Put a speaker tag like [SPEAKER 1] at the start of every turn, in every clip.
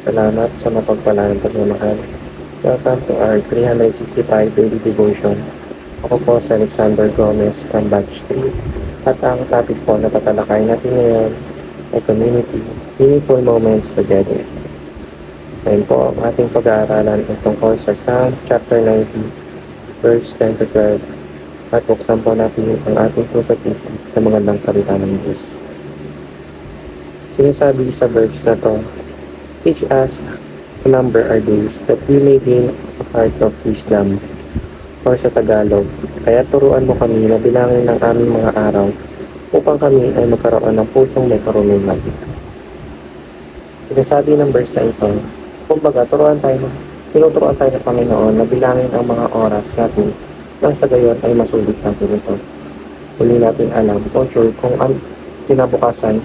[SPEAKER 1] Salamat sa mapagpalang pagmamahal. Welcome to our 365 daily devotion. Ako po si Alexander Gomez from Batch 3 at ang topic po na tatalakayin natin ngayon ay community, meaningful moments together. Ngayon po ang ating pag-aaralan ay tungkol sa Psalm chapter 90, verse 10 to 12 at buksan po natin ang ating puso at isip sa magandang salita ng Diyos. Sinasabi sa verse na to, teach us to number our days that we may gain a heart of wisdom. Or sa Tagalog, kaya turuan mo kami na bilangin ng aming mga araw upang kami ay magkaroon ng pusong may karunungan. Sinasabi ng verse na ito, kumbaga tinuturuan tayo ng Panginoon na bilangin ang mga oras natin nang sa gayon ay masulit natin ito. Huli natin alam o sure kung ang kinabukasan,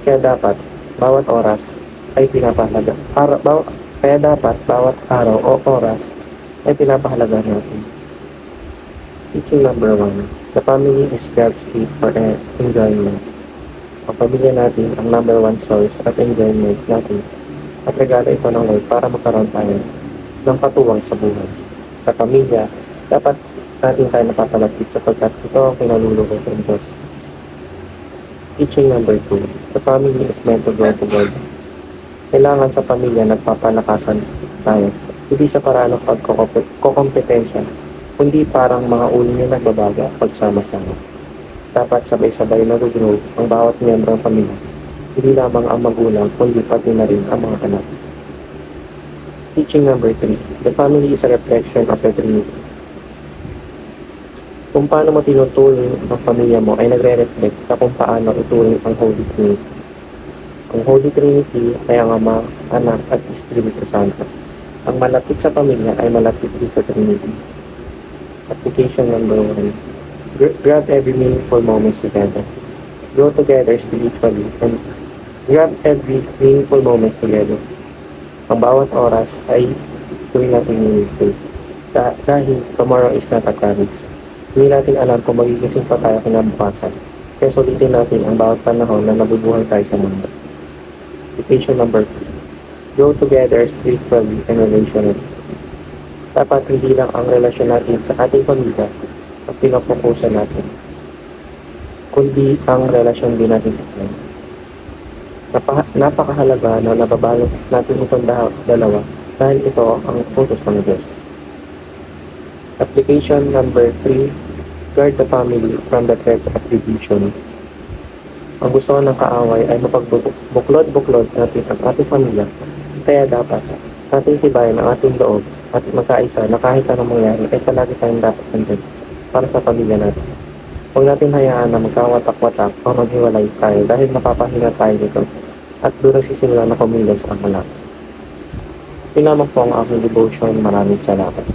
[SPEAKER 1] kaya dapat bawat oras ay pinapahalaga. Kaya dapat bawat araw o oras ay pinapahalaga natin. Teaching number 1. The family is God's key for enjoyment. Ang pamilya natin ang number 1 source at enjoyment natin. At regalo ito ng Lord para magkaroon tayo ng katuwang sa buhay. Sa pamilya, dapat natin tayo napapalapit sapagkat ito ang kinalulugod ng Diyos. Teaching number 2. The family is meant to grow together. Kailangan sa pamilya nagpapalakasan tayo, hindi sa paraan ng pagkokompetensya, kundi parang mga ulo na nagbabaga pagsama-sama. Dapat sabay-sabay nag-grow ang bawat miyembro ng pamilya, hindi lamang ang magulang, kundi pati na rin ang mga anak. Teaching number 3. The family is a reflection of the Trinity. Kung paano mo tinuturing ang pamilya mo ay nagre-reflect sa kung paano ituring ang Holy Trinity. Ang Holy Trinity ay ang Ama, Anak at Espiritu Santo. Ang malapit sa pamilya ay malapit din sa Trinity. Application number 1. Grab every meaningful moments together. Grow together spiritually and grab every meaningful moments together. Ang bawat oras ay tuwing natin meaningful. Dahil tomorrow is not a promise. Hindi natin alam kung magigising pa tayo kinabukasan. Kaya sulitin natin ang bawat panahon na nabubuhay tayo sa mundo. Application number 2. Grow together spiritually and relationally. Dapat hindi lang ang relasyon natin sa ating pamilya ang pinapokusan natin, kundi ang relasyon din natin sa Diyos. Napakahalaga na nababalance natin itong dalawa dahil ito ang utos ng Diyos. Application number 3. Guard the family from the threats of division. Ang gusto ng kaaway ay mapagbuklod-buklod natin ang ating pamilya. Kaya dapat natin tibayan ang ating loob at magkaisa na kahit anong mangyari ay palagi tayong dapat nandun para sa pamilya natin. Huwag natin hayaan na magkawatak-watak o maghiwalay tayo dahil mapapahinga tayo nito at doon nagsisimula na kumilos ang malaki. Pinamang po ang aking devotion. Maraming salamat.